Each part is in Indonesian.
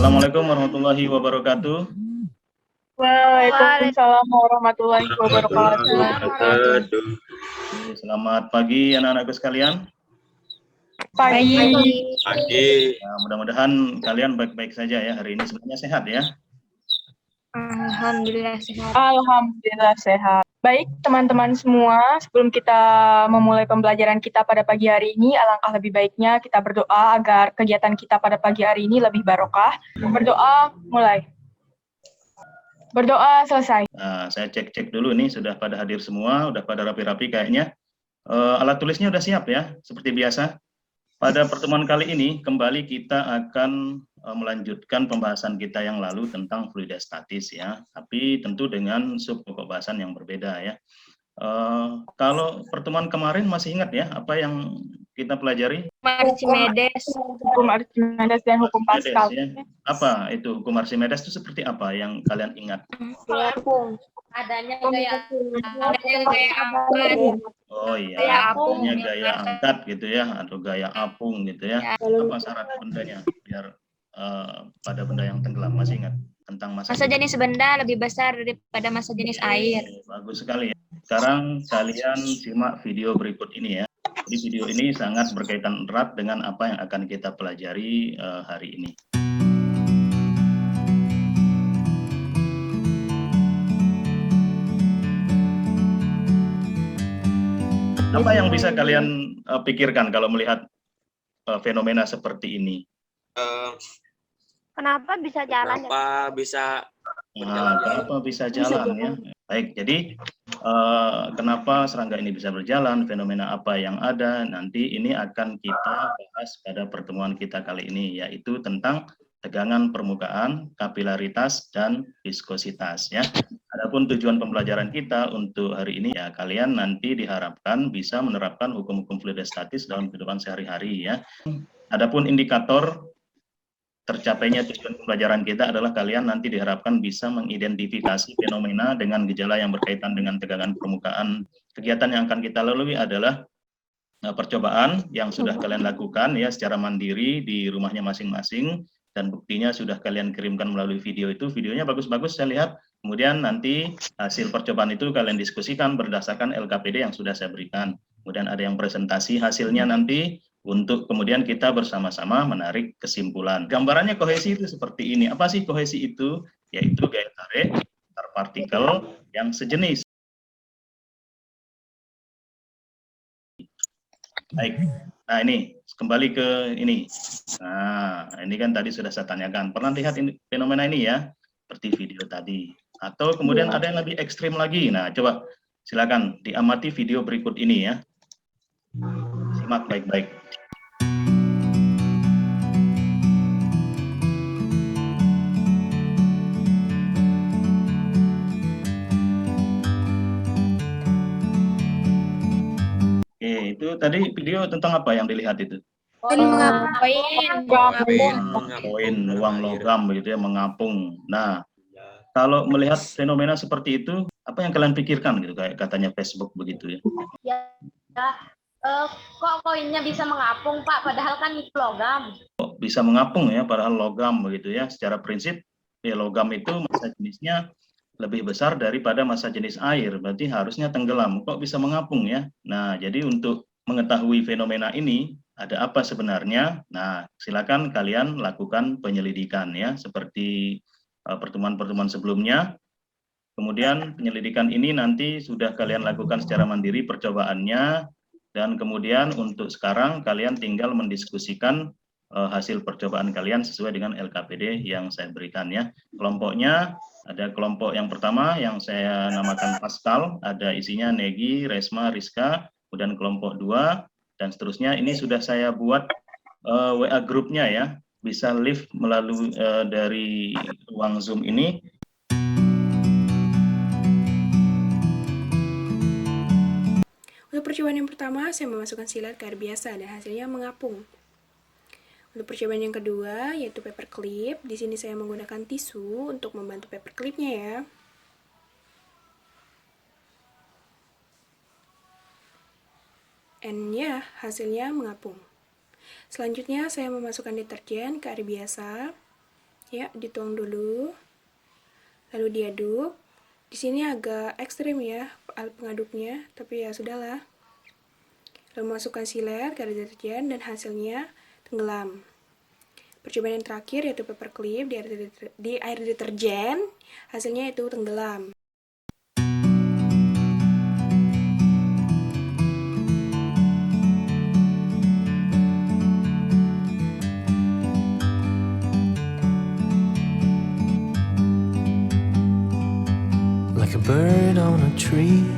Assalamualaikum warahmatullahi wabarakatuh. Waalaikumsalam warahmatullahi wabarakatuh. Selamat pagi anak-anakku sekalian. Pagi. Nah, mudah-mudahan kalian baik-baik saja ya hari ini, semuanya sehat ya. Alhamdulillah sehat. Alhamdulillah sehat. Baik teman-teman semua, sebelum kita memulai pembelajaran kita pada pagi hari ini, alangkah lebih baiknya kita berdoa agar kegiatan kita pada pagi hari ini lebih barokah. Berdoa mulai. Berdoa selesai. Nah, saya cek dulu nih, sudah pada hadir semua, udah pada rapi-rapi kayaknya. Alat tulisnya udah siap ya, seperti biasa. Pada pertemuan kali ini, kembali kita akan melanjutkan pembahasan kita yang lalu tentang fluidostatis ya, tapi tentu dengan sub pokok bahasan yang berbeda ya. Kalau pertemuan kemarin masih ingat ya, apa yang kita pelajari? Hukum Archimedes dan hukum Pascal. Ya. Apa itu hukum Archimedes itu seperti apa yang kalian ingat? Adanya gaya apung. Oh iya, adanya gaya angkat gitu ya, atau gaya apung gitu ya. Apa syarat bendanya biar pada benda yang tenggelam, masih ingat tentang masa jenis benda lebih besar daripada masa jenis air. Bagus sekali ya. Sekarang kalian simak video berikut ini ya. Jadi video ini sangat berkaitan erat dengan apa yang akan kita pelajari hari ini. Apa yang bisa kalian pikirkan kalau melihat fenomena seperti ini? Kenapa bisa jalan? Kenapa bisa jalan ya? Baik, jadi kenapa serangga ini bisa berjalan? Fenomena apa yang ada? Nanti ini akan kita bahas pada pertemuan kita kali ini, yaitu tentang tegangan permukaan, kapilaritas, dan viskositas ya. Adapun tujuan pembelajaran kita untuk hari ini ya, kalian nanti diharapkan bisa menerapkan hukum-hukum fluidostatis dalam kehidupan sehari-hari ya. Adapun indikator tercapainya tujuan pembelajaran kita adalah kalian nanti diharapkan bisa mengidentifikasi fenomena dengan gejala yang berkaitan dengan tegangan permukaan. Kegiatan yang akan kita lalui adalah percobaan yang sudah kalian lakukan ya secara mandiri di rumahnya masing-masing, dan buktinya sudah kalian kirimkan melalui video itu. Videonya bagus-bagus saya lihat. Kemudian nanti hasil percobaan itu kalian diskusikan berdasarkan LKPD yang sudah saya berikan. Kemudian ada yang presentasi hasilnya nanti untuk kemudian kita bersama-sama menarik kesimpulan. Gambarannya kohesi itu seperti ini. Apa sih kohesi itu? Yaitu gaya tarik antar partikel yang sejenis. Baik, nah ini kembali ke ini. Nah, ini kan tadi sudah saya tanyakan. Pernah lihat ini, fenomena ini ya, seperti video tadi. Atau kemudian ada yang lebih ekstrim lagi. Nah, coba silakan diamati video berikut ini ya. Simak baik-baik. Itu tadi video tentang apa yang dilihat itu? Koin, uang logam begitu ya, mengapung. Nah, kalau melihat fenomena seperti itu, apa yang kalian pikirkan gitu, kayak katanya Facebook begitu ya? Kok koinnya bisa mengapung, Pak? Padahal kan itu logam. Kok bisa mengapung ya, padahal logam begitu ya? Secara prinsip, ya logam itu massa jenisnya lebih besar daripada massa jenis air, berarti harusnya tenggelam. Kok bisa mengapung ya? Nah, jadi untuk mengetahui fenomena ini, ada apa sebenarnya? Nah, silakan kalian lakukan penyelidikan ya, seperti pertemuan-pertemuan sebelumnya. Kemudian penyelidikan ini nanti sudah kalian lakukan secara mandiri percobaannya, dan kemudian untuk sekarang kalian tinggal mendiskusikan hasil percobaan kalian sesuai dengan LKPD yang saya berikan ya. Kelompoknya ada kelompok yang pertama yang saya namakan Pascal, ada isinya Negi, Resma, Rizka, kemudian kelompok 2 dan seterusnya. Ini sudah saya buat WA grupnya ya, bisa live melalui dari ruang Zoom ini. Untuk percobaan yang pertama, saya memasukkan silat ke air biasa dan hasilnya mengapung. Untuk percobaan yang kedua, yaitu paperclip. Di sini saya menggunakan tisu untuk membantu paperclipnya ya. And ya, hasilnya mengapung. Selanjutnya, saya memasukkan deterjen ke air biasa Ya, dituang dulu. Lalu diaduk. Di sini agak ekstrim ya alat pengaduknya, tapi ya sudahlah. Lalu masukkan silet ke air deterjen dan hasilnya tenggelam. Percobaan yang terakhir yaitu paperclip di air deterjen, hasilnya itu tenggelam. Like a bird on a tree,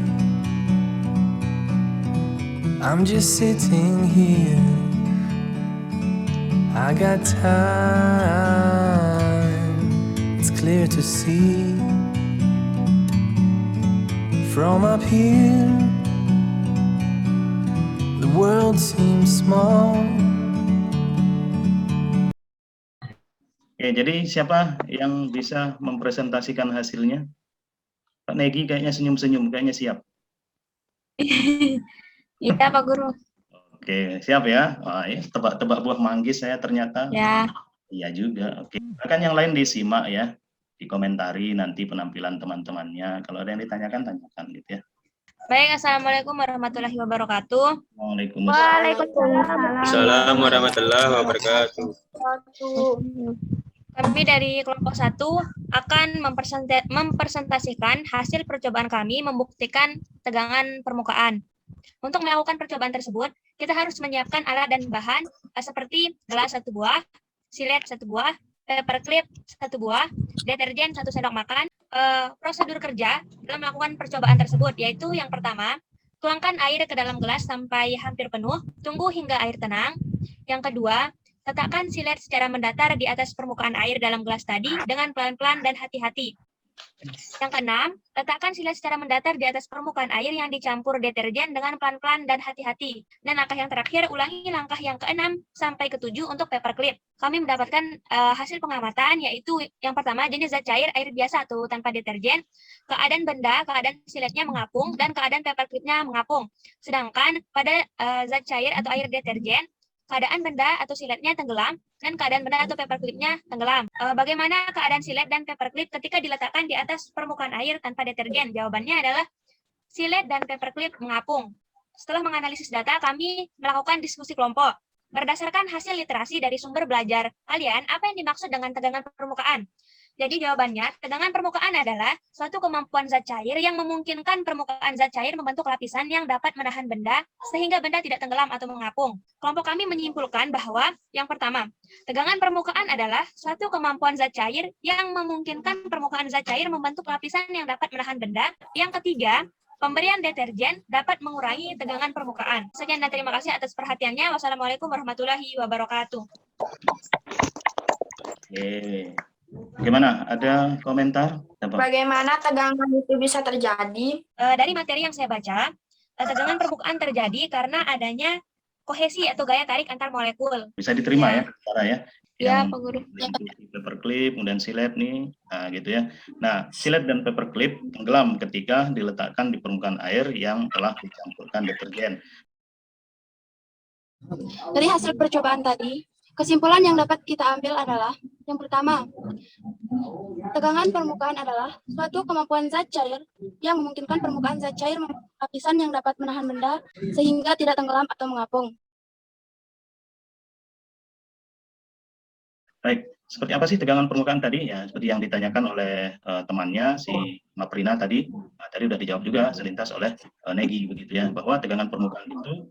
I'm just sitting here. I got time, it's clear to see. From up here, the world seems small. Oke, jadi siapa yang bisa mempresentasikan hasilnya? Pak Negi kayaknya senyum-senyum, kayaknya siap. Iya, Pak Guru. Oke, siap ya. Wah, ya, tebak-tebak buah manggis saya ternyata. Ya. Iya juga. Oke. Bahkan yang lain disimak ya, dikomentari nanti penampilan teman-temannya. Kalau ada yang ditanyakan, tanyakan gitu ya. Baik, Assalamualaikum warahmatullahi wabarakatuh. Waalaikumsalam. Assalamualaikum warahmatullahi wabarakatuh. Kami dari kelompok 1 akan mempresentasikan hasil percobaan kami membuktikan tegangan permukaan. Untuk melakukan percobaan tersebut, kita harus menyiapkan alat dan bahan seperti gelas 1 buah, silet 1 buah, paperclip 1 buah, deterjen 1 sendok makan. Prosedur kerja dalam melakukan percobaan tersebut yaitu yang pertama, tuangkan air ke dalam gelas sampai hampir penuh, tunggu hingga air tenang. Yang kedua, letakkan silet secara mendatar di atas permukaan air dalam gelas tadi dengan pelan-pelan dan hati-hati. Yang keenam, letakkan silet secara mendatar di atas permukaan air yang dicampur deterjen dengan pelan-pelan dan hati-hati. Dan langkah yang terakhir, ulangi langkah yang keenam sampai ketujuh untuk paperclip. Kami mendapatkan hasil pengamatan yaitu yang pertama, jenis zat cair air biasa atau tanpa deterjen, keadaan benda, keadaan siletnya mengapung, dan keadaan paperclipnya mengapung. Sedangkan pada zat cair atau air deterjen, keadaan benda atau siletnya tenggelam, dan keadaan benda atau paperclipnya tenggelam. Bagaimana keadaan silet dan paperclip ketika diletakkan di atas permukaan air tanpa deterjen? Jawabannya adalah silet dan paperclip mengapung. Setelah menganalisis data, kami melakukan diskusi kelompok. Berdasarkan hasil literasi dari sumber belajar kalian, apa yang dimaksud dengan tegangan permukaan? Jadi jawabannya, tegangan permukaan adalah suatu kemampuan zat cair yang memungkinkan permukaan zat cair membentuk lapisan yang dapat menahan benda sehingga benda tidak tenggelam atau mengapung. Kelompok kami menyimpulkan bahwa yang pertama, tegangan permukaan adalah suatu kemampuan zat cair yang memungkinkan permukaan zat cair membentuk lapisan yang dapat menahan benda. Yang ketiga, pemberian deterjen dapat mengurangi tegangan permukaan. Sekian dan terima kasih atas perhatiannya. Wassalamualaikum warahmatullahi wabarakatuh. Oke. Bagaimana? Ada komentar? Bagaimana tegangan itu bisa terjadi? Dari materi yang saya baca, tegangan permukaan terjadi karena adanya kohesi atau gaya tarik antar molekul. Bisa diterima ya, cara ya? Ya, Yang Pak Guru. paperclip, kemudian silet nih, nah gitu ya. Nah, silet dan paperclip tenggelam ketika diletakkan di permukaan air yang telah dicampurkan deterjen. Dari hasil percobaan tadi, kesimpulan yang dapat kita ambil adalah yang pertama, tegangan permukaan adalah suatu kemampuan zat cair yang memungkinkan permukaan zat cair membentuk lapisan yang dapat menahan benda sehingga tidak tenggelam atau mengapung. Baik, seperti apa sih tegangan permukaan tadi? Ya, seperti yang ditanyakan oleh temannya, si Maprina tadi. Nah, tadi sudah dijawab juga selintas oleh Negi, begitu ya, bahwa tegangan permukaan itu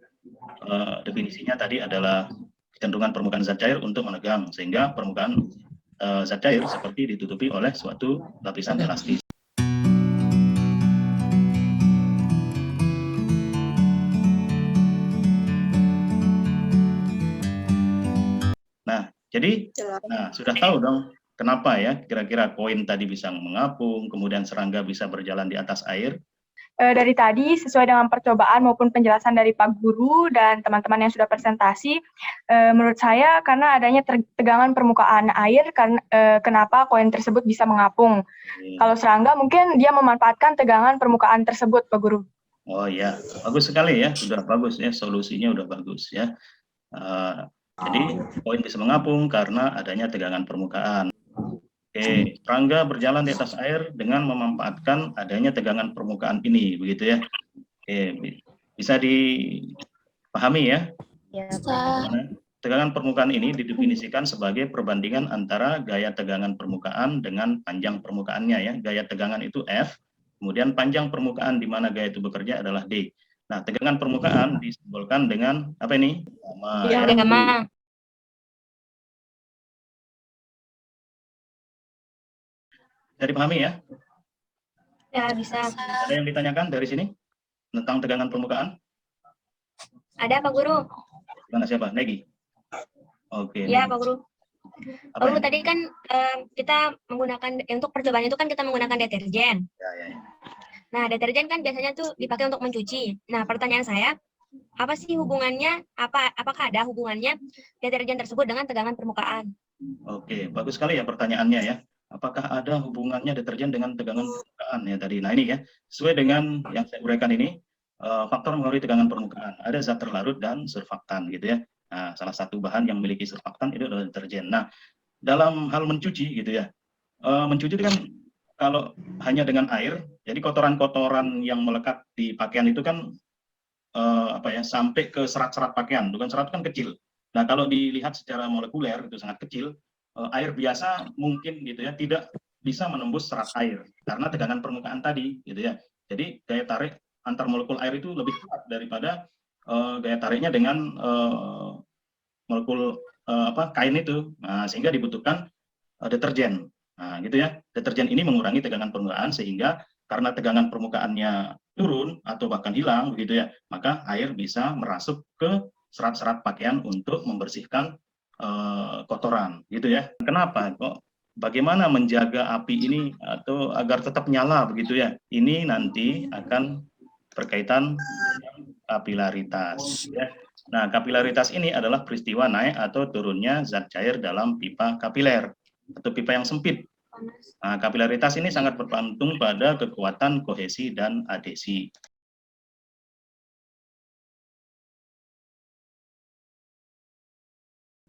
definisinya tadi adalah kecenderungan permukaan zat cair untuk menegang, sehingga permukaan zat cair seperti ditutupi oleh suatu lapisan elastis. Nah, jadi sudah tahu dong kenapa ya kira-kira koin tadi bisa mengapung, kemudian serangga bisa berjalan di atas air. Dari tadi, sesuai dengan percobaan maupun penjelasan dari Pak Guru dan teman-teman yang sudah presentasi, menurut saya karena adanya tegangan permukaan air, kenapa koin tersebut bisa mengapung. Kalau serangga mungkin dia memanfaatkan tegangan permukaan tersebut, Pak Guru. Oh ya, bagus sekali ya, sudah bagus ya, solusinya udah bagus ya. Jadi koin bisa mengapung karena adanya tegangan permukaan. Oke, serangga berjalan di atas air dengan memanfaatkan adanya tegangan permukaan ini, begitu ya. Oke, bisa dipahami ya? Bagaimana? Tegangan permukaan ini didefinisikan sebagai perbandingan antara gaya tegangan permukaan dengan panjang permukaannya ya. Gaya tegangan itu F, kemudian panjang permukaan di mana gaya itu bekerja adalah D. Nah, tegangan permukaan disimbolkan dengan apa ini? Gamma, ya. Gamma. Bisa dipahami ya? Ya, bisa. Ada yang ditanyakan dari sini tentang tegangan permukaan? Ada Pak Guru? Gimana siapa? Negi? Oke. Ya, Pak Guru. Pak Apa Guru, ini? tadi kan kita menggunakan, untuk percobaan itu kan kita menggunakan deterjen. Ya. Nah, deterjen kan biasanya tuh dipakai untuk mencuci. Nah, pertanyaan saya, apa sih hubungannya, apakah ada hubungannya deterjen tersebut dengan tegangan permukaan? Oke, bagus sekali ya pertanyaannya ya. Apakah ada hubungannya deterjen dengan tegangan permukaan ya tadi? Nah ini ya, sesuai dengan yang saya uraikan ini, faktor mempengaruhi tegangan permukaan. Ada zat terlarut dan surfaktan gitu ya. Nah, salah satu bahan yang memiliki surfaktan itu adalah deterjen. Nah, dalam hal mencuci gitu ya, mencuci itu kan kalau hanya dengan air, jadi kotoran-kotoran yang melekat di pakaian itu kan sampai ke serat-serat pakaian, bukan serat kan kecil. Nah, kalau dilihat secara molekuler itu sangat kecil. Air biasa mungkin gitu ya tidak bisa menembus serat air karena tegangan permukaan tadi gitu ya. Jadi gaya tarik antar molekul air itu lebih kuat daripada gaya tariknya dengan molekul kain itu. Nah, sehingga dibutuhkan deterjen. Nah, gitu ya. Deterjen ini mengurangi tegangan permukaan sehingga karena tegangan permukaannya turun atau bahkan hilang begitu ya, maka air bisa merasuk ke serat-serat pakaian untuk membersihkan kotoran gitu ya. Kenapa kok? Bagaimana menjaga api ini atau agar tetap nyala begitu ya? Ini nanti akan berkaitan dengan kapilaritas ya. Nah, kapilaritas ini adalah peristiwa naik atau turunnya zat cair dalam pipa kapiler atau pipa yang sempit. Nah, kapilaritas ini sangat bergantung pada kekuatan kohesi dan adhesi.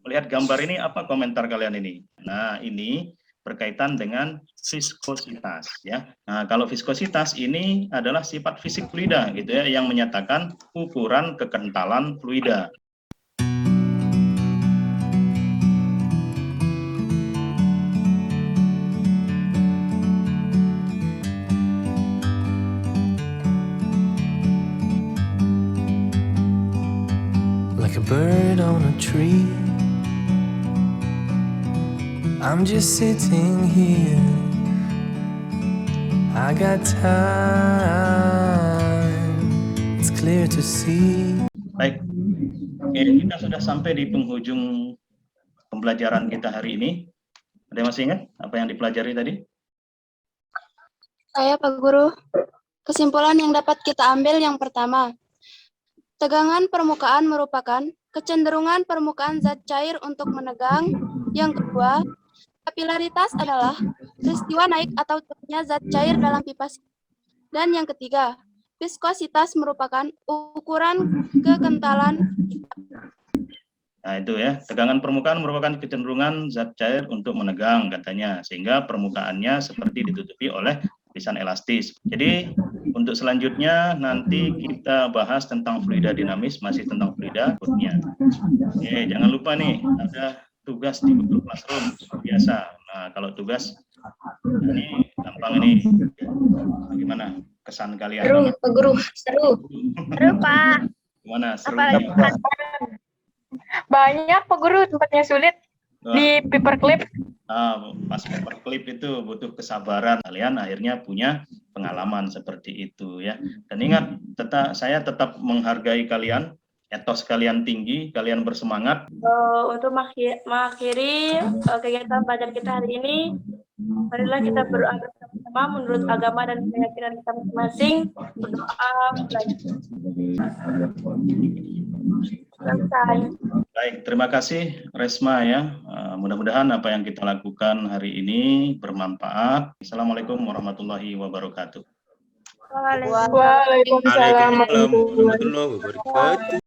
Melihat gambar ini, apa komentar kalian ini? Nah, ini berkaitan dengan viskositas ya. Nah, kalau viskositas ini adalah sifat fisik fluida gitu ya, yang menyatakan ukuran kekentalan fluida. Like a bird on a tree, I'm just sitting here. I got time, it's clear to see. Baik, oke, kita sudah sampai di penghujung pembelajaran kita hari ini. Ada yang masih ingat apa yang dipelajari tadi? Saya, Pak Guru. Kesimpulan yang dapat kita ambil yang pertama, tegangan permukaan merupakan kecenderungan permukaan zat cair untuk menegang. Yang kedua, kapilaritas adalah peristiwa naik atau turunnya zat cair dalam pipa. Dan yang ketiga, viskositas merupakan ukuran kekentalan. Nah itu ya, tegangan permukaan merupakan kecenderungan zat cair untuk menegang katanya, sehingga permukaannya seperti ditutupi oleh lapisan elastis. Jadi untuk selanjutnya nanti kita bahas tentang fluida dinamis, masih tentang fluida kurnia. Oke, jangan lupa nih ada tugas di Google Classroom biasa. Nah kalau tugas ini gampang ini, bagaimana kesan kalian? Seru, Pak Guru, seru. Seru, Pak. Gimana seru? Banyak, Pak Guru, tempatnya sulit. Di paperclip. Pas paperclip itu butuh kesabaran, kalian akhirnya punya pengalaman seperti itu ya. Dan ingat, saya tetap menghargai kalian, etos kalian tinggi, kalian bersemangat. Untuk mengakhiri kegiatan belajar kita hari ini, marilah kita berdoa bersama-sama menurut agama dan keyakinan kita masing-masing. Berdoa belajar. Selesai. Baik, terima kasih Resma ya. Mudah-mudahan apa yang kita lakukan hari ini bermanfaat. Assalamualaikum warahmatullahi wabarakatuh. Waalaikumsalam warahmatullahi wabarakatuh.